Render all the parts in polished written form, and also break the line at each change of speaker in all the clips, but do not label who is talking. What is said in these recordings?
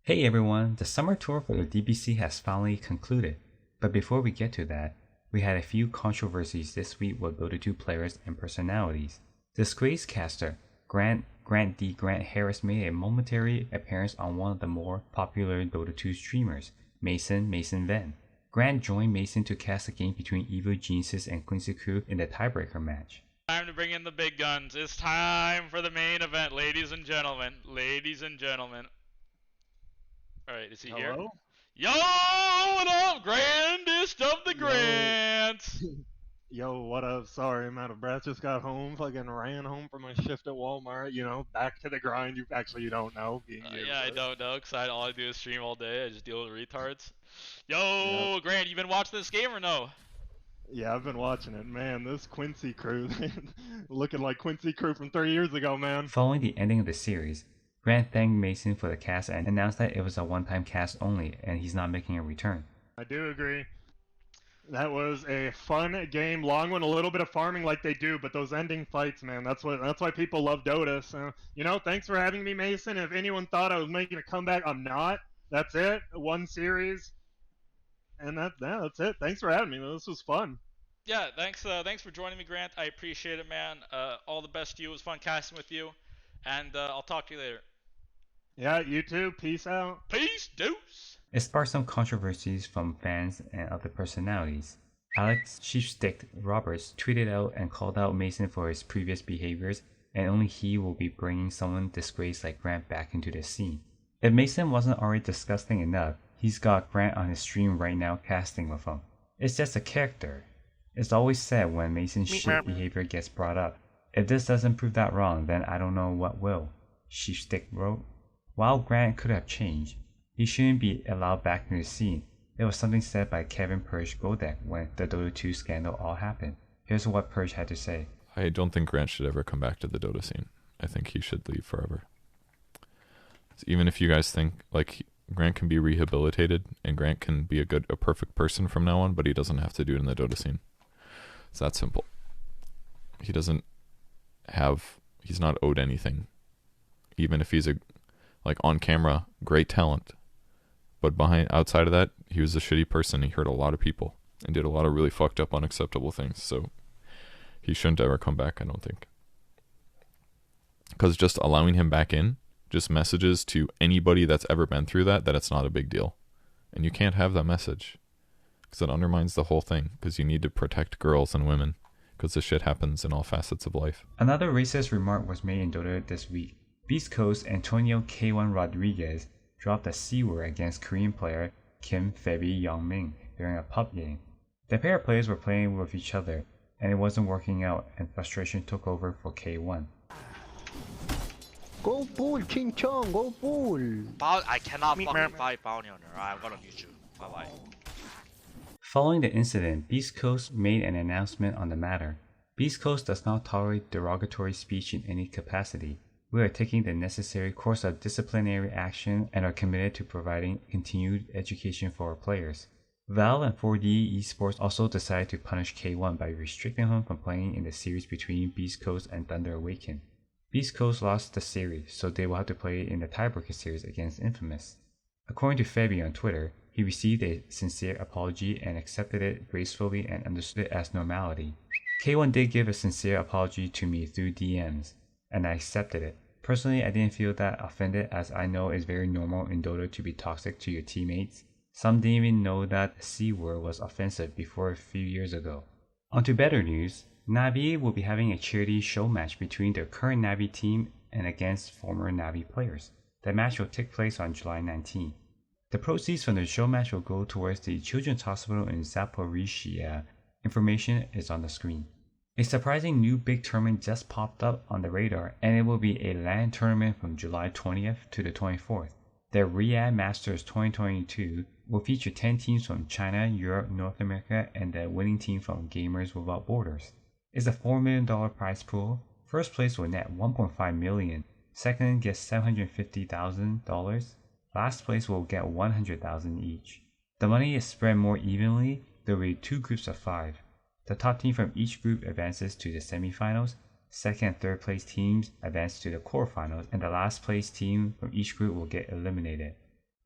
Hey everyone, the summer tour for the DPC has finally concluded, but before we get to that, we had a few controversies this week with Dota 2 players and personalities. Disgraced caster Grant Harris made a momentary appearance on one of the more popular Dota 2 streamers, Mason Van. Grant joined Mason to cast a game between Evil Geniuses and Quincy Crew in the tiebreaker match.
Time to bring in the big guns. It's time for the main event, ladies and gentlemen. Alright, is he here?
Hello?
Yo, what up? Grandest of the Grants!
Yo, what up? Sorry, I'm out of breath. Just got home. Fucking ran home from my shift at Walmart. Back to the grind. You don't know.
Yeah, I don't know, because all I do is stream all day. I just deal with retards. Yo, Grant, you been watching this game or no?
Yeah, I've been watching it. Man, this Quincy Crew, looking like Quincy Crew from 3 years ago, man.
Following the ending of the series, Grant thanked Mason for the cast and announced that it was a one-time cast only and he's not making a return.
I do agree. That was a fun game, long one, a little bit of farming like they do, but those ending fights, man, that's why people love Dota. So, thanks for having me, Mason. If anyone thought I was making a comeback, I'm not. That's it. One series. And that's it. Thanks for having me. This was fun.
Yeah, thanks for joining me, Grant. I appreciate it, man. All the best to you. It was fun casting with you. And I'll talk to you later.
Yeah, you too. Peace out.
Peace, deuce.
It sparked some controversies from fans and other personalities. Alex Sheepstick Roberts tweeted out and called out Mason for his previous behaviors, and only he will be bringing someone disgraced like Grant back into the scene. If Mason wasn't already disgusting enough, he's got Grant on his stream right now casting with him. It's just a character. It's always said when Mason's shit behavior gets brought up. If this doesn't prove that wrong, then I don't know what will, Sheepstick wrote. While Grant could have changed, he shouldn't be allowed back in the scene. It was something said by Kevin Purge Godek when the Dota 2 scandal all happened. Here's what Purge had to say.
I don't think Grant should ever come back to the Dota scene. I think he should leave forever. Even if you guys think Grant can be rehabilitated and Grant can be a perfect person from now on, but he doesn't have to do it in the Dota scene. It's that simple. He's not owed anything. Even if he's on camera, great talent. But outside of that, he was a shitty person. He hurt a lot of people and did a lot of really fucked up, unacceptable things. So he shouldn't ever come back, I don't think. Because just allowing him back in just messages to anybody that's ever been through that it's not a big deal. And you can't have that message. Because it undermines the whole thing. Because you need to protect girls and women. Because this shit happens in all facets of life.
Another racist remark was made in Dota this week. Beast Coast Antonio K1 Rodríguez dropped a C word against Korean player Kim Febby Yong-min during a pub game. The pair of players were playing with each other, and it wasn't working out, and frustration took over for K1.
Go bull, Ching Chong, go bull!
I cannot fucking fight bounty hunter. I'm gonna beat you. Bye bye.
Following the incident, Beast Coast made an announcement on the matter. Beast Coast does not tolerate derogatory speech in any capacity. We are taking the necessary course of disciplinary action and are committed to providing continued education for our players. Valve and 4D esports also decided to punish K1 by restricting him from playing in the series between Beast Coast and Thunder Awaken. Beast Coast lost the series, so they will have to play in the tiebreaker series against Infamous. According to Febby on Twitter, he received a sincere apology and accepted it gracefully and understood it as normality. K1 did give a sincere apology to me through DMs, and I accepted it. Personally, I didn't feel that offended, as I know it's very normal in Dota to be toxic to your teammates. Some didn't even know that the C word was offensive before a few years ago. On to better news, Navi will be having a charity show match between their current Navi team and against former Navi players. The match will take place on July 19. The proceeds from the show match will go towards the Children's Hospital in Zaporizhzhia. Information is on the screen. A surprising new big tournament just popped up on the radar, and it will be a LAN tournament from July 20th to the 24th. The Riyadh Masters 2022 will feature 10 teams from China, Europe, North America, and the winning team from Gamers Without Borders. It's a $4 million prize pool. First place will net $1.5 million, second gets $750,000, last place will get $100,000 each. The money is spread more evenly. There will be 2 groups of 5. The top team from each group advances to the semifinals, second and third place teams advance to the quarterfinals, and the last place team from each group will get eliminated.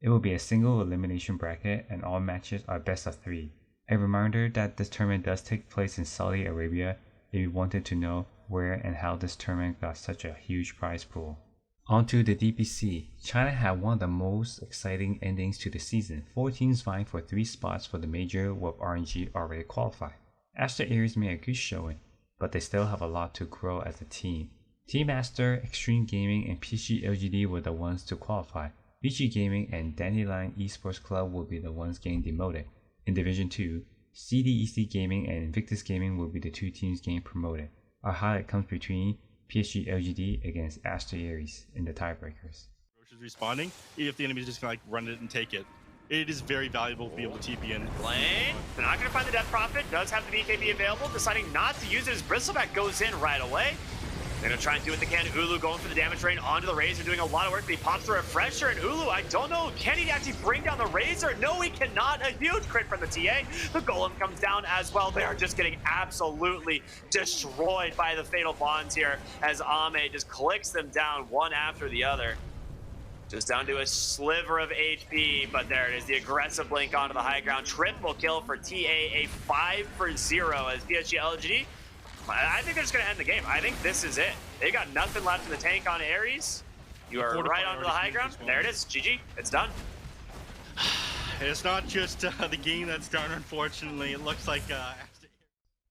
It will be a single elimination bracket and all matches are best of 3. A reminder that this tournament does take place in Saudi Arabia if you wanted to know where and how this tournament got such a huge prize pool. On to the DPC. China had one of the most exciting endings to the season. 4 teams vying for 3 spots for the major with RNG already qualified. Aster Aries made a good showing, but they still have a lot to grow as a team. Team Master, Extreme Gaming, and psg.lgd were the ones to qualify. VG Gaming and Dandelion Esports Club will be the ones getting demoted. In Division 2, CDEC Gaming and Invictus Gaming will be the 2 teams getting promoted. Our highlight comes between psg.lgd against Aster Aries in the tiebreakers.
Is responding, even if the enemy is just gonna like run it and take it. It is very valuable to be able to TP in.
Lane, they're not gonna find the Death Prophet, does have the BKB available, deciding not to use it as Bristleback goes in right away. They're gonna try and do what they can. Ulu going for the damage rain onto the Razor, doing a lot of work, but he pops the Refresher, and Ulu, I don't know, can he actually bring down the Razor? No, he cannot. A huge crit from the TA. The Golem comes down as well. They are just getting absolutely destroyed by the Fatal Bonds here, as Ame just clicks them down one after the other. Just down to a sliver of HP, but there it is, the aggressive blink onto the high ground. Triple kill for TA, a 5-0 as psg.lgd. I think they're just going to end the game. I think this is it. They got nothing left in the tank on Aries. You are right onto the high ground. There it is. GG. It's done.
It's not just the game that's done, unfortunately. It looks like...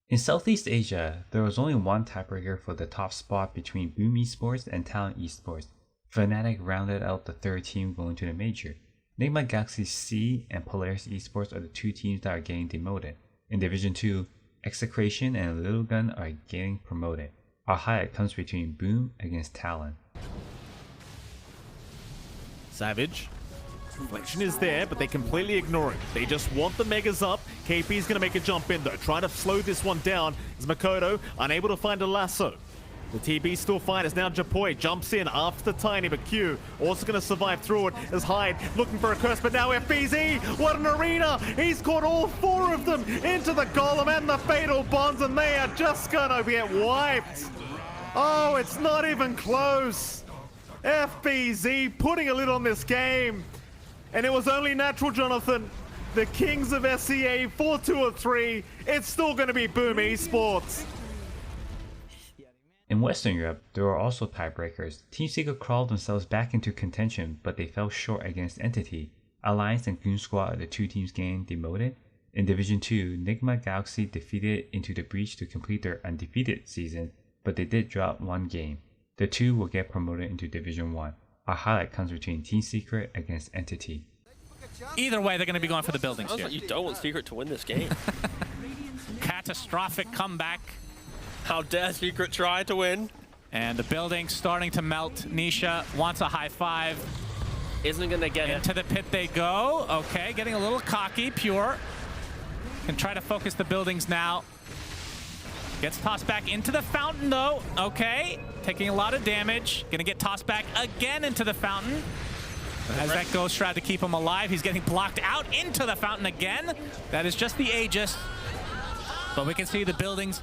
In Southeast Asia, there was only one tiebreaker for the top spot between Boom Esports and Talent Esports. Fnatic rounded out the 3rd team going to the major. Nigma Galaxy C and Polaris Esports are the 2 teams that are getting demoted. In Division 2, Execration and Little Gun are getting promoted. Our highlight comes between Boom against Talon.
Savage. Reflection is there, but they completely ignore it. They just want the Megas up. KP's gonna make a jump in though, trying to slow this one down as Makoto unable to find a lasso. The TB still fine as now Japoi jumps in after the tiny, but Q also going to survive through it as Hyde looking for a curse, but now FBZ, what an arena! He's caught all 4 of them into the Golem and the Fatal Bonds, and they are just going to get wiped. Oh, it's not even close. FBZ putting a lid on this game, and it was only natural, Jonathan. The Kings of SEA 4-2 or 3. It's still going to be Boom Esports.
In Western Europe, there were also tiebreakers. Team Secret crawled themselves back into contention, but they fell short against Entity. Alliance and Goon Squad are the 2 teams getting demoted. In Division 2, Nigma Galaxy defeated Into the Breach to complete their undefeated season, but they did drop 1 game. The 2 will get promoted into Division 1. Our highlight comes between Team Secret against Entity.
Either way, they're going to be going for the buildings here.
Like you don't want Secret to win this game.
Catastrophic comeback.
How dare Secret try to win?
And the building's starting to melt. Nisha wants a high 5.
Isn't gonna get
Into the pit they go. Okay, getting a little cocky. Pure can try to focus the buildings now. Gets tossed back into the fountain though. Okay, taking a lot of damage. Gonna get tossed back again into the fountain. As that Ghost tried to keep him alive, he's getting blocked out into the fountain again. That is just the Aegis. But we can see the buildings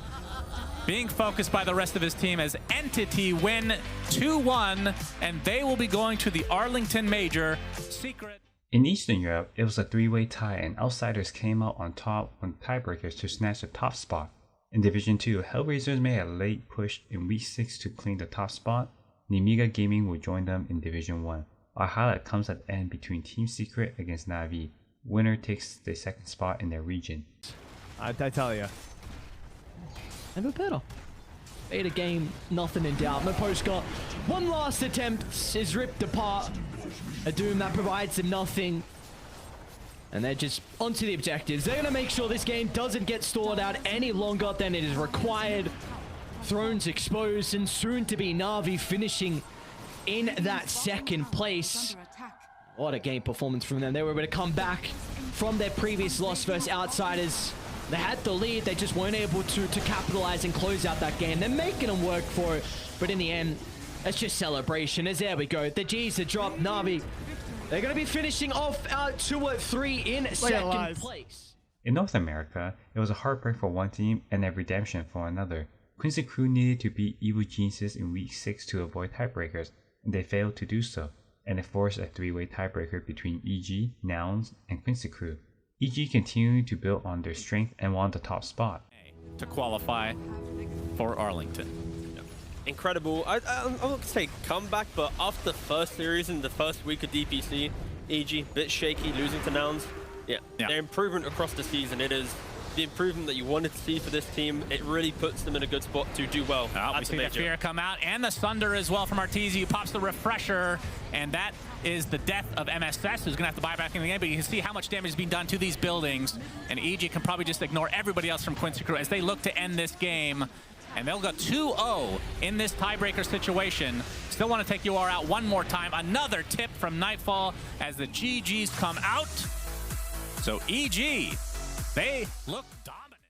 being focused by the rest of his team as Entity win 2-1, and they will be going to the Arlington Major. Secret.
In Eastern Europe, it was a 3-way tie and Outsiders came out on top on tiebreakers to snatch the top spot. In Division 2, Hellraisers made a late push in Week 6 to claim the top spot. Nemiga Gaming will join them in Division 1. Our highlight comes at the end between Team Secret against Navi. Winner takes the 2nd spot in their region.
I tell you.
Never better. Beta game, nothing in doubt. Maposhka, one last attempt is ripped apart. A Doom that provides him nothing. And they're just onto the objectives. They're going to make sure this game doesn't get stalled out any longer than it is required. Thrones exposed, and soon to be Navi finishing in that 2nd place. What a game performance from them. They were able to come back from their previous loss versus Outsiders. They had the lead, they just weren't able to capitalize and close out that game. They're making them work for it, but in the end, it's just celebration. As there we go, the G's are dropped. Navi, they're going to be finishing off out 2-3 in 2nd place.
In North America, it was a heartbreak for one team and a redemption for another. Quincy Crew needed to beat Evil Geniuses in Week 6 to avoid tiebreakers, and they failed to do so. and it forced a three-way tiebreaker between EG, Nouns, and Quincy Crew. EG continued to build on their strength and won the top spot.
To qualify for Arlington.
Incredible. I won't going to say comeback, but after the first series in the first week of DPC, EG, bit shaky, losing to Nouns. Yeah, their improvement across the season. It is the improvement that you wanted to see for this team. It really puts them in a good spot to do well.
We see the fear come out, and the Sunder as well from Arteezy, who pops the refresher, and that is the death of MSS, who's gonna have to buy back in the game, but you can see how much damage is being done to these buildings, and EG can probably just ignore everybody else from Quincy Crew as they look to end this game, and they'll go 2-0 in this tiebreaker situation. Still want to take UR out one more time. Another tip from Nightfall as the GGs come out. So EG, they look dominant.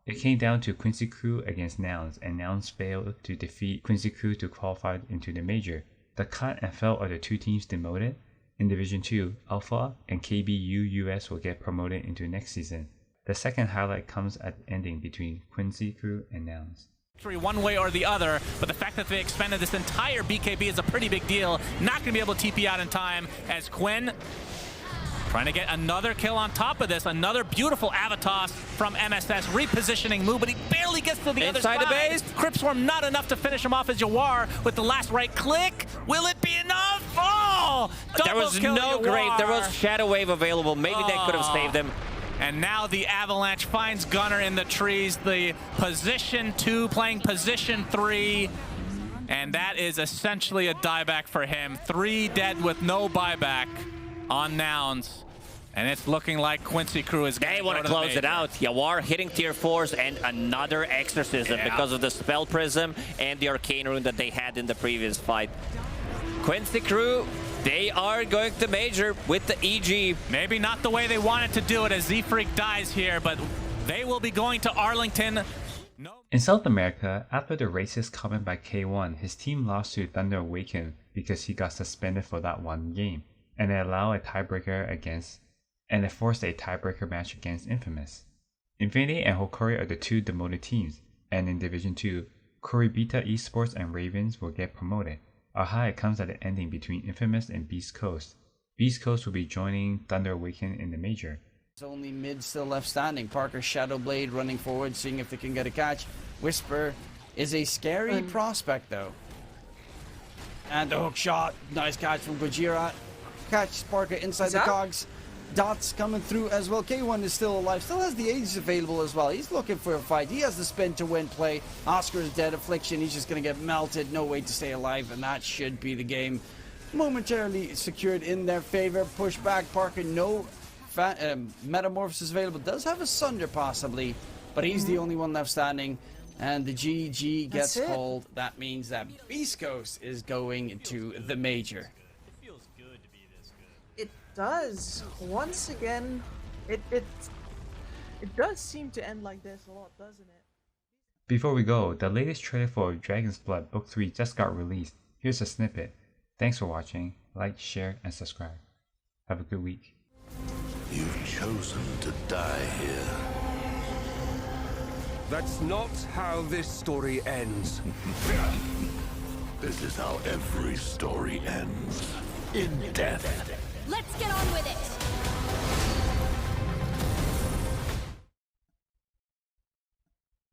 It came down to Quincy Crew against Nouns, and Nouns failed to defeat Quincy Crew to qualify into the major. The cut and fell are the two teams demoted. In Division 2, Alpha and KBU US will get promoted into next season. The second highlight comes at the ending between Quincy Crew and Nouns.
One way or the other, but the fact that they expended this entire BKB is a pretty big deal. Not going to be able to TP out in time as Quinn trying to get another kill on top of this. Another beautiful Avatos from MSS. Repositioning move, but he barely gets to the other side. Inside the base. Crypt Swarm not enough to finish him off as Yawar with the last right click. Will it be enough? Oh!
There was no grave. There was Shadow Wave available. Maybe they could have saved him.
And now the Avalanche finds Gunner in the trees. The position 2 playing position 3. And that is essentially a dieback for him. 3 dead with no buyback on Nouns. And it's looking like Quincy Crew is going to
want to close it out. Yawar hitting tier 4s and another exorcism because of the spell prism and the arcane rune that they had in the previous fight. Quincy Crew, they are going to major with the EG.
Maybe not the way they wanted to do it as Z-Freak dies here, but they will be going to Arlington.
In South America, after the racist comment by K1, his team lost to Thunder Awaken because he got suspended for that one game, and they allowed a tiebreaker and it forced a tiebreaker match against Infamous. Infinity and Hokori are the two demoted teams, and in Division 2, Kuribita Esports and Ravens will get promoted. Our high comes at the ending between Infamous and Beast Coast. Beast Coast will be joining Thunder Awaken in the major.
It's only mid still left standing. Parker Shadowblade running forward, seeing if they can get a catch. Whisper is a scary prospect though. And the hook shot, nice catch from Gojira. Catch Parker inside the cogs. Dots coming through as well. K1 is still alive, still has the Aegis available as well. He's looking for a fight. He has the spin to win play. Oscar is dead. Affliction, he's just going to get melted. No way to stay alive, and that should be the game. Momentarily secured in their favor. Push back. Parker, no Metamorphosis available. Does have a Sunder possibly, but he's the only one left standing. And the GG gets called. That means that Beast Coast is going to the major.
It does. Once again, it does seem to end like this a lot, doesn't it?
Before we go, the latest trailer for Dragon's Blood Book 3 just got released. Here's a snippet. Thanks for watching. Like, share, and subscribe. Have a good week.
You've chosen to die here. That's not how this story ends. This is how every story ends. In death.
Let's get on with it!